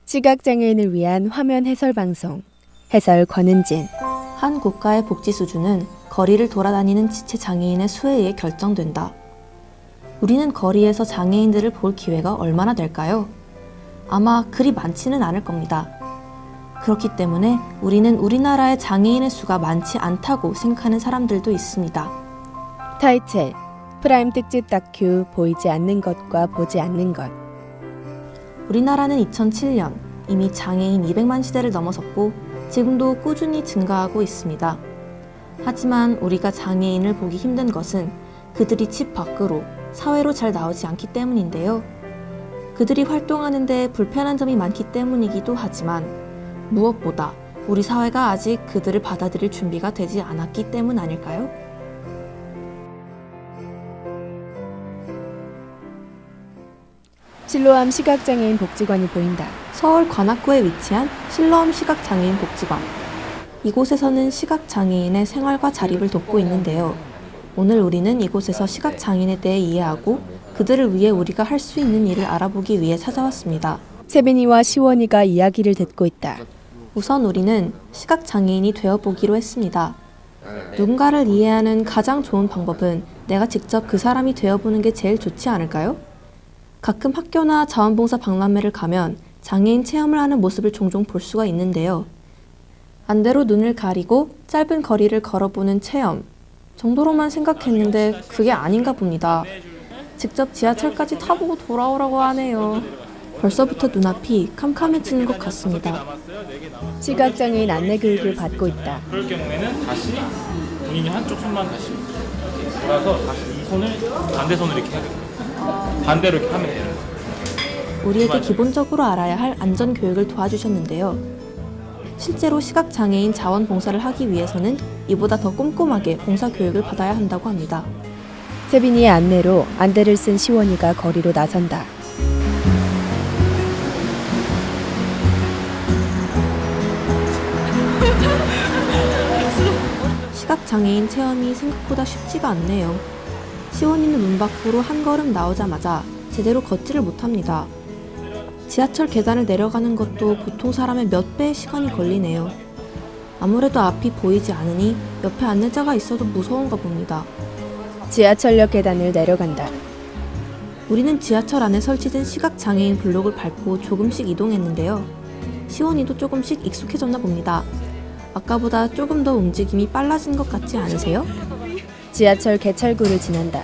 시각장애인을 위한 화면 해설 방송 해설 권은진. 한 국가의 복지 수준은 거리를 돌아다니는 지체 장애인의 수에 의해 결정된다. 우리는 거리에서 장애인들을 볼 기회가 얼마나 될까요? 아마 그리 많지는 않을 겁니다. 그렇기 때문에 우리는 우리나라의 장애인의 수가 많지 않다고 생각하는 사람들도 있습니다. 타이틀 프라임 특집 다큐 보이지 않는 것과 보지 않는 것. 우리나라는 2007년 이미 장애인 200만 시대를 넘어섰고 지금도 꾸준히 증가하고 있습니다. 하지만 우리가 장애인을 보기 힘든 것은 그들이 집 밖으로 사회로 잘 나오지 않기 때문인데요. 그들이 활동하는 데 불편한 점이 많기 때문이기도 하지만 무엇보다 우리 사회가 아직 그들을 받아들일 준비가 되지 않았기 때문 아닐까요? 실로암 시각장애인 복지관이 보인다. 서울 관악구에 위치한 실로암 시각장애인 복지관. 이곳에서는 시각장애인의 생활과 자립을 돕고 있는데요. 오늘 우리는 이곳에서 시각장애인에 대해 이해하고 그들을 위해 우리가 할 수 있는 일을 알아보기 위해 찾아왔습니다. 세빈이와 시원이가 이야기를 듣고 있다. 우선 우리는 시각장애인이 되어보기로 했습니다. 누군가를 이해하는 가장 좋은 방법은 내가 직접 그 사람이 되어보는 게 제일 좋지 않을까요? 가끔 학교나 자원봉사 박람회를 가면 장애인 체험을 하는 모습을 종종 볼 수가 있는데요. 안대로 눈을 가리고 짧은 거리를 걸어보는 체험 정도로만 생각했는데 그게 아닌가 봅니다. 직접 지하철까지 타보고 돌아오라고 하네요. 벌써부터 눈앞이 캄캄해지는 것 같습니다. 시각장애인 안내 교육을 받고 있다. 그럴 경우에는 다시 본인이 한쪽 손만 다시 돌아서 다시 이 손을 반대 손으로 이렇게 해야 됩니다. 반대로 이렇게 하면 돼요. 우리에게 기본적으로 알아야 할 안전교육을 도와주셨는데요. 실제로 시각장애인 자원봉사를 하기 위해서는 이보다 더 꼼꼼하게 봉사교육을 받아야 한다고 합니다. 세빈이의 안내로 안대를 쓴 시원이가 거리로 나선다. 시각장애인 체험이 생각보다 쉽지가 않네요. 시원이는 문 밖으로 한 걸음 나오자마자 제대로 걷지를 못합니다. 지하철 계단을 내려가는 것도 보통 사람의 몇 배의 시간이 걸리네요. 아무래도 앞이 보이지 않으니 옆에 안내자가 있어도 무서운가 봅니다. 지하철역 계단을 내려간다. 우리는 지하철 안에 설치된 시각장애인 블록을 밟고 조금씩 이동했는데요. 시원이도 조금씩 익숙해졌나 봅니다. 아까보다 조금 더 움직임이 빨라진 것 같지 않으세요? 지하철 개찰구를 지난다.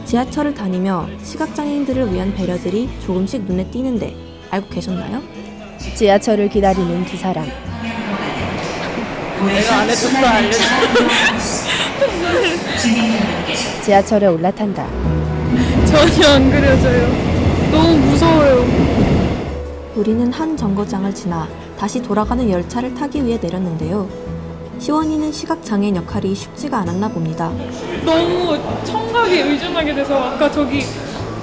지하철을 다니며 시각장애인들을 위한 배려들이 조금씩 눈에 띄는데 알고 계셨나요? 지하철을 기다리는 두 사람. 내가 안 해도 다 알려줘. 지하철에 올라탄다. 전혀 안 그려져요. 너무 무서워요. 우리는 한 정거장을 지나 다시 돌아가는 열차를 타기 위해 내렸는데요. 시원이는 시각장애인 역할이 쉽지가 않았나 봅니다. 너무 청각에 의존하게 돼서 아까 저기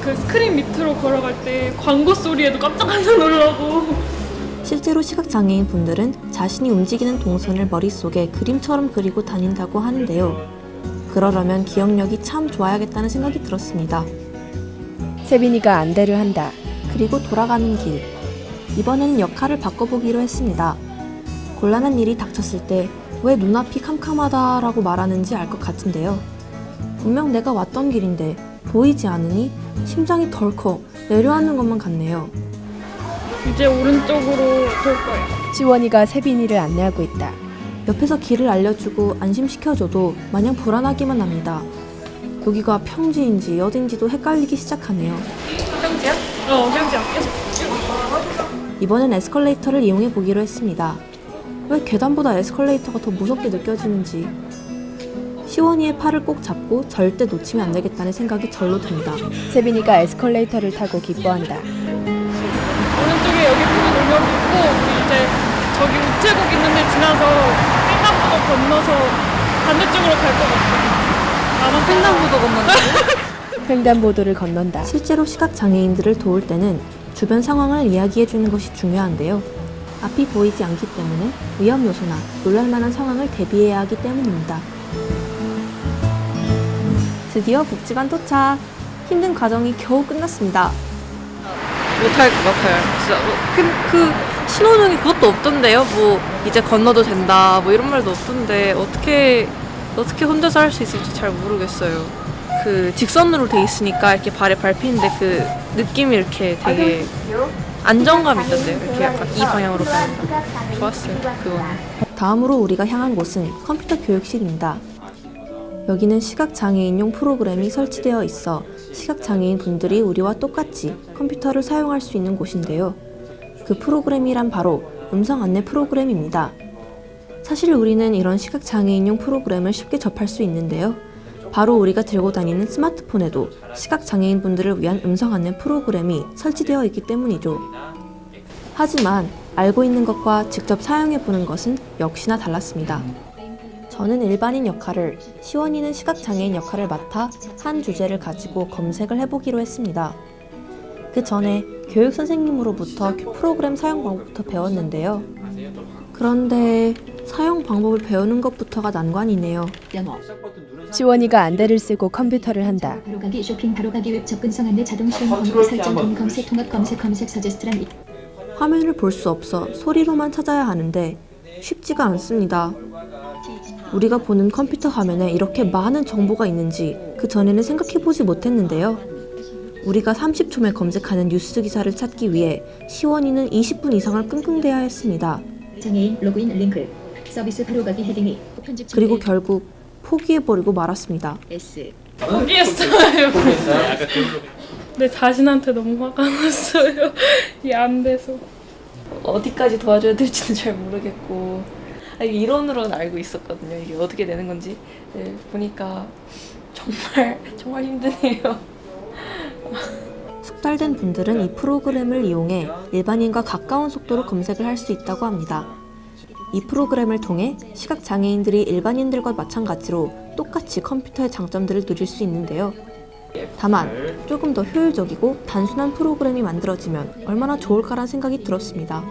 그 스크린 밑으로 걸어갈 때 광고 소리에도 깜짝깜짝 놀라고. 실제로 시각장애인 분들은 자신이 움직이는 동선을 머릿속에 그림처럼 그리고 다닌다고 하는데요. 그러려면 기억력이 참 좋아야겠다는 생각이 들었습니다. 세빈이가 안대를 한다. 그리고 돌아가는 길. 이번에는 역할을 바꿔보기로 했습니다. 곤란한 일이 닥쳤을 때 왜 눈앞이 캄캄하다라고 말하는지 알 것 같은데요. 분명 내가 왔던 길인데 보이지 않으니 심장이 덜컥 내려앉는 것만 같네요. 이제 오른쪽으로 돌 거예요. 시원이가 세빈이를 안내하고 있다. 옆에서 길을 알려주고 안심시켜줘도 마냥 불안하기만 합니다. 여기가 평지인지 어딘지도 헷갈리기 시작하네요. 평지야? 평지야. 이번엔 에스컬레이터를 이용해 보기로 했습니다. 왜 계단보다 에스컬레이터가 더 무섭게 느껴지는지. 시원이의 팔을 꼭 잡고 절대 놓치면 안 되겠다는 생각이 절로 듭니다. 세빈이가 에스컬레이터를 타고 기뻐한다. 오른쪽에 여기 푸른 울역 있고 우리 이제 저기 우체국 있는데 지나서 횡단보도 건너서 반대쪽으로 갈 것 같아요. 아마 횡단보도 건너는 횡단보도를 건넌다. 실제로 시각장애인들을 도울 때는 주변 상황을 이야기해주는 것이 중요한데요. 앞이 보이지 않기 때문에 위험 요소나 놀랄만한 상황을 대비해야 하기 때문입니다. 드디어 복지관 도착. 힘든 과정이 겨우 끝났습니다. 못할 것 같아요. 진짜 그 신호등이 그것도 없던데요. 뭐 이제 건너도 된다 뭐 이런 말도 없던데 어떻게 혼자서 할 수 있을지 잘 모르겠어요. 그 직선으로 돼 있으니까 이렇게 발에 밟히는데 그 느낌이 이렇게 되게 안정감 있던데요. 이렇게 약간 이 방향으로 가니까 좋았어요. 그거는. 다음으로 우리가 향한 곳은 컴퓨터 교육실입니다. 여기는 시각장애인용 프로그램이 설치되어 있어 시각장애인 분들이 우리와 똑같이 컴퓨터를 사용할 수 있는 곳인데요. 그 프로그램이란 바로 음성 안내 프로그램입니다. 사실 우리는 이런 시각장애인용 프로그램을 쉽게 접할 수 있는데요. 바로 우리가 들고 다니는 스마트폰에도 시각장애인 분들을 위한 음성 안내 프로그램이 설치되어 있기 때문이죠. 하지만 알고 있는 것과 직접 사용해보는 것은 역시나 달랐습니다. 저는 일반인 역할을, 시원이는 시각장애인 역할을 맡아 한 주제를 가지고 검색을 해보기로 했습니다. 그 전에 교육 선생님으로부터 프로그램 사용 방법부터 배웠는데요. 그런데 사용 방법을 배우는 것부터가 난관이네요. 영어. 시원이가 안대를 쓰고 컴퓨터를 한다. 바로 가기 쇼핑 바로 가기 웹 접근성 안내 자동 실행 번호 설정 돈 검색 통합 검색 서제스트란 화면을 볼 수 없어 소리로만 찾아야 하는데 쉽지가 않습니다. 우리가 보는 컴퓨터 화면에 이렇게 많은 정보가 있는지 그 전에는 생각해보지 못했는데요. 우리가 30초에 검색하는 뉴스 기사를 찾기 위해 시원이는 20분 이상을 끙끙대야 했습니다. 장애인 로그인 링크 서비스 바로 가기 헤딩이 편집 그리고 결국 포기해버리고 말았습니다. S 포기했어요. 내 자신한테 너무 화가 났어요. 이게 안 돼서. 어디까지 도와줘야 될지는 잘 모르겠고 이게 이론으로는 알고 있었거든요. 이게 어떻게 되는 건지. 네, 보니까 정말 힘드네요. 숙달된 분들은 이 프로그램을 이용해 일반인과 가까운 속도로 검색을 할 수 있다고 합니다. 이 프로그램을 통해 시각장애인들이 일반인들과 마찬가지로 똑같이 컴퓨터의 장점들을 누릴 수 있는데요. 다만 조금 더 효율적이고 단순한 프로그램이 만들어지면 얼마나 좋을까라는 생각이 들었습니다.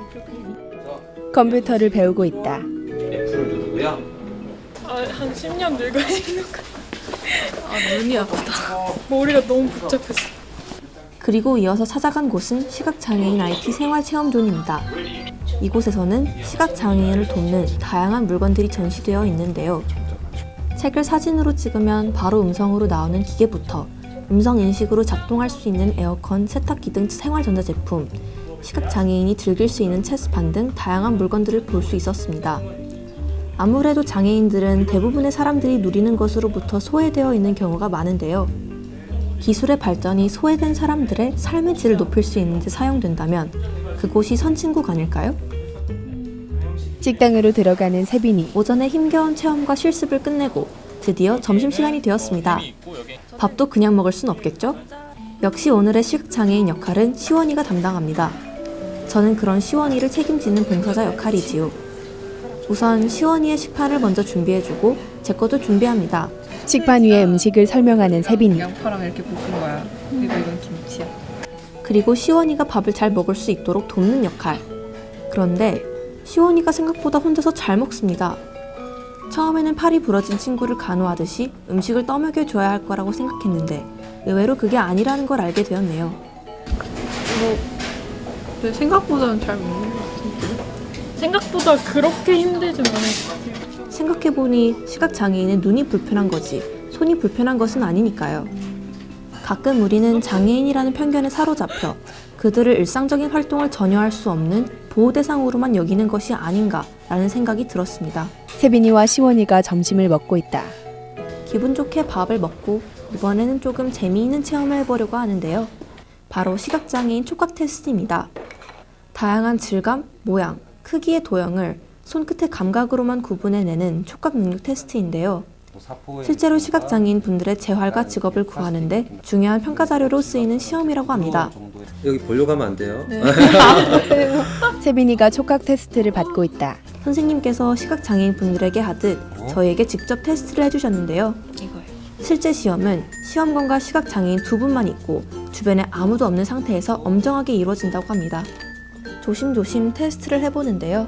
컴퓨터를 배우고 있다. F를 누르고요. 한 10년 늙어야 되는 것 같아. 눈이 아프다. 머리가 너무 복잡했어. 그리고 이어서 찾아간 곳은 시각장애인 IT 생활체험존입니다. 이곳에서는 시각장애인을 돕는 다양한 물건들이 전시되어 있는데요. 책을 사진으로 찍으면 바로 음성으로 나오는 기계부터 음성 인식으로 작동할 수 있는 에어컨, 세탁기 등 생활전자제품, 시각장애인이 즐길 수 있는 체스판 등 다양한 물건들을 볼 수 있었습니다. 아무래도 장애인들은 대부분의 사람들이 누리는 것으로부터 소외되어 있는 경우가 많은데요. 기술의 발전이 소외된 사람들의 삶의 질을 높일 수 있는 데 사용된다면 그곳이 선진국 아닐까요? 식당으로 들어가는 세빈이. 오전에 힘겨운 체험과 실습을 끝내고 드디어 점심시간이 되었습니다. 밥도 그냥 먹을 순 없겠죠? 역시 오늘의 시각장애인 역할은 시원이가 담당합니다. 저는 그런 시원이를 책임지는 봉사자 역할이지요. 우선 시원이의 식판을 먼저 준비해주고 제 것도 준비합니다. 식판 위에 음식을 설명하는 세빈이. 양파랑 이렇게 볶은 거야. 그리고 이건 김치야. 그리고 시원이가 밥을 잘 먹을 수 있도록 돕는 역할. 그런데 시원이가 생각보다 혼자서 잘 먹습니다. 처음에는 팔이 부러진 친구를 간호하듯이 음식을 떠먹여줘야 할 거라고 생각했는데 의외로 그게 아니라는 걸 알게 되었네요. 근데 생각보다는 잘 먹는 것 같은데. 생각보다 그렇게 힘들진 않았어요. 생각해보니 시각장애인은 눈이 불편한 거지 손이 불편한 것은 아니니까요. 가끔 우리는 장애인이라는 편견에 사로잡혀 그들을 일상적인 활동을 전혀 할 수 없는 보호 대상으로만 여기는 것이 아닌가라는 생각이 들었습니다. 세빈이와 시원이가 점심을 먹고 있다. 기분 좋게 밥을 먹고 이번에는 조금 재미있는 체험을 해보려고 하는데요. 바로 시각장애인 촉각 테스트입니다. 다양한 질감, 모양, 크기의 도형을 손끝의 감각으로만 구분해내는 촉각 능력 테스트인데요. 실제로 시각장애인 분들의 재활과 직업을 구하는데 중요한 평가 자료로 쓰이는 시험이라고 합니다. 여기 보려고 하면 안 돼요. 세빈이가 촉각 테스트를 받고 있다. 선생님께서 시각장애인 분들에게 하듯 저희에게 직접 테스트를 해주셨는데요. 실제 시험은 시험관과 시각장애인 두 분만 있고 주변에 아무도 없는 상태에서 엄정하게 이루어진다고 합니다. 조심조심 테스트를 해보는데요.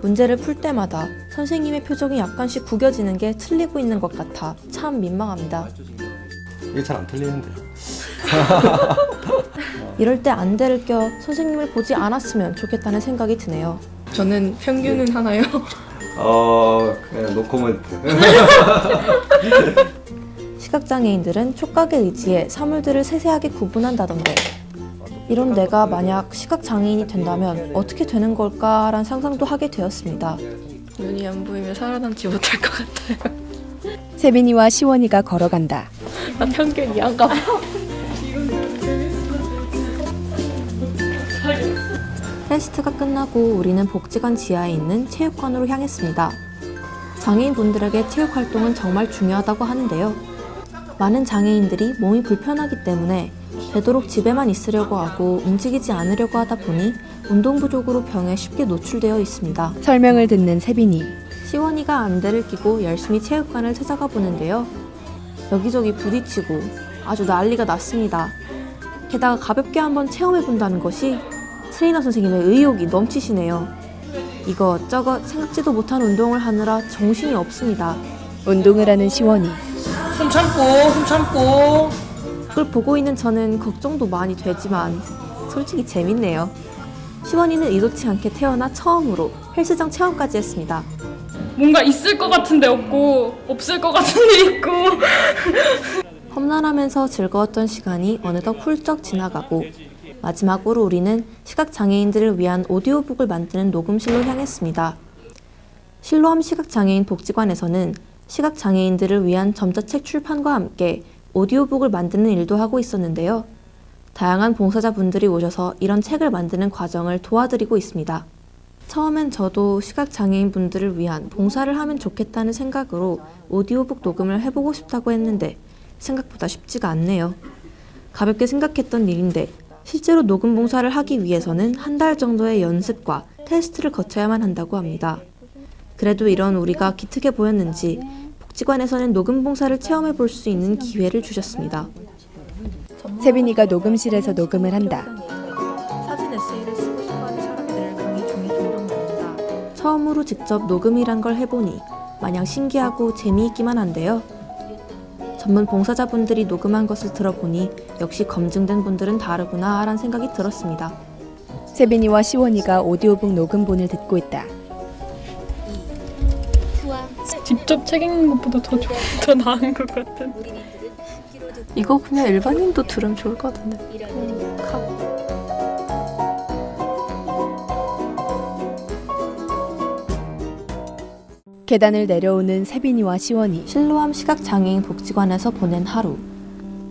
문제를 풀 때마다 선생님의 표정이 약간씩 구겨지는 게 틀리고 있는 것 같아 참 민망합니다. 이게 잘 안 틀리는데. 이럴 때 안대를 껴 선생님을 보지 않았으면 좋겠다는 생각이 드네요. 저는 평균은 하나요? 그냥 노코멘트. 시각장애인들은 촉각에 의지해 사물들을 세세하게 구분한다던데 이런 내가 만약 시각장애인이 된다면 어떻게 되는 걸까라는 상상도 하게 되었습니다. 눈이 안 보이면 살아남지 못할 것 같아요. 세빈이와 시원이가 걸어간다. 나 평균 이한가 봐. 테스트가 끝나고 우리는 복지관 지하에 있는 체육관으로 향했습니다. 장애인분들에게 체육 활동은 정말 중요하다고 하는데요. 많은 장애인들이 몸이 불편하기 때문에 되도록 집에만 있으려고 하고 움직이지 않으려고 하다 보니 운동 부족으로 병에 쉽게 노출되어 있습니다. 설명을 듣는 세빈이. 시원이가 안대를 끼고 열심히 체육관을 찾아가 보는데요. 여기저기 부딪히고 아주 난리가 났습니다. 게다가 가볍게 한번 체험해 본다는 것이 트레이너 선생님의 의욕이 넘치시네요. 이것저것 생각지도 못한 운동을 하느라 정신이 없습니다. 운동을 하는 시원이. 숨 참고. 그걸 보고 있는 저는 걱정도 많이 되지만 솔직히 재밌네요. 시원이는 의도치 않게 태어나 처음으로 헬스장 체험까지 했습니다. 뭔가 있을 것 같은데 없고 없을 것 같은데 있고. 험난하면서 즐거웠던 시간이 어느덧 훌쩍 지나가고 마지막으로 우리는 시각장애인들을 위한 오디오북을 만드는 녹음실로 향했습니다. 실로암 시각장애인 복지관에서는 시각장애인들을 위한 점자책 출판과 함께 오디오북을 만드는 일도 하고 있었는데요. 다양한 봉사자분들이 오셔서 이런 책을 만드는 과정을 도와드리고 있습니다. 처음엔 저도 시각장애인 분들을 위한 봉사를 하면 좋겠다는 생각으로 오디오북 녹음을 해보고 싶다고 했는데 생각보다 쉽지가 않네요. 가볍게 생각했던 일인데 실제로 녹음 봉사를 하기 위해서는 한 달 정도의 연습과 테스트를 거쳐야만 한다고 합니다. 그래도 이런 우리가 기특해 보였는지 복지관에서는 녹음 봉사를 체험해 볼 수 있는 기회를 주셨습니다. 세빈이가 녹음실에서 녹음을 한다. 사진 에세이를 쓰고 싶어하는 사람들을 강의 중에 종종 만난다. 처음으로 직접 녹음이란 걸 해보니 마냥 신기하고 재미있기만 한데요. 전문 봉사자분들이 녹음한 것을 들어보니 역시 검증된 분들은 다르구나 라는 생각이 들었습니다. 세빈이와 시원이가 오디오북 녹음본을 듣고 있다. 직접 책 읽는 것보다 더 나은 것 같은. 이거 그냥 일반인도 들으면 좋을 것 같은데. 계단을 내려오는 세빈이와 시원이. 실로암 시각장애인 복지관에서 보낸 하루.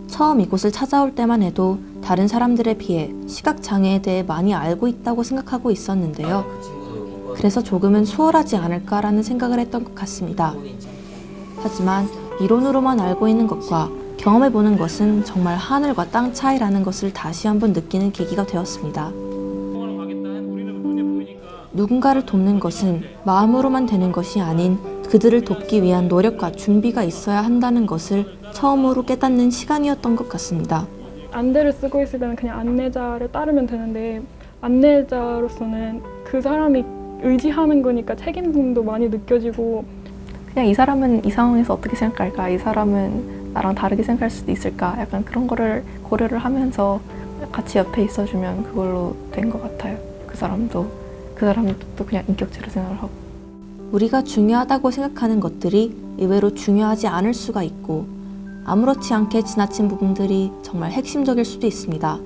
처음 이곳을 찾아올 때만 해도 다른 사람들에 비해 시각장애에 대해 많이 알고 있다고 생각하고 있었는데요. 그래서 조금은 수월하지 않을까라는 생각을 했던 것 같습니다. 하지만 이론으로만 알고 있는 것과 경험해보는 것은 정말 하늘과 땅 차이라는 것을 다시 한번 느끼는 계기가 되었습니다. 누군가를 돕는 것은 마음으로만 되는 것이 아닌 그들을 돕기 위한 노력과 준비가 있어야 한다는 것을 처음으로 깨닫는 시간이었던 것 같습니다. 안대를 쓰고 있을 때는 그냥 안내자를 따르면 되는데 안내자로서는 그 사람이 의지하는 거니까 책임감도 많이 느껴지고 그냥 이 사람은 이 상황에서 어떻게 생각할까? 이 사람은 나랑 다르게 생각할 수도 있을까? 약간 그런 거를 고려를 하면서 같이 옆에 있어주면 그걸로 된 것 같아요. 그 사람도 그냥 인격체로 생각을 하고. 우리가 중요하다고 생각하는 것들이 의외로 중요하지 않을 수가 있고 아무렇지 않게 지나친 부분들이 정말 핵심적일 수도 있습니다.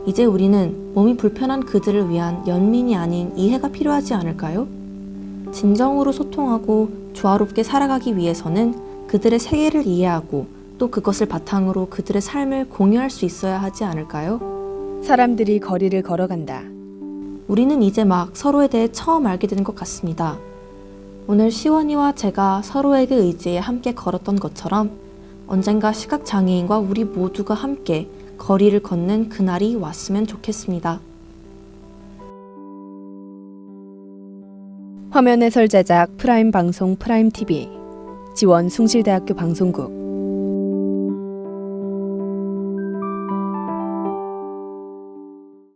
이제 우리는 몸이 불편한 그들을 위한 연민이 아닌 이해가 필요하지 않을까요? 진정으로 소통하고 조화롭게 살아가기 위해서는 그들의 세계를 이해하고 또 그것을 바탕으로 그들의 삶을 공유할 수 있어야 하지 않을까요? 사람들이 거리를 걸어간다. 우리는 이제 막 서로에 대해 처음 알게 되는 것 같습니다. 오늘 시원이와 제가 서로에게 의지해 함께 걸었던 것처럼 언젠가 시각장애인과 우리 모두가 함께 거리를 걷는 그날이 왔으면 좋겠습니다. 화면 해설 제작 프라임 방송 프라임 TV. 지원 숭실대학교 방송국.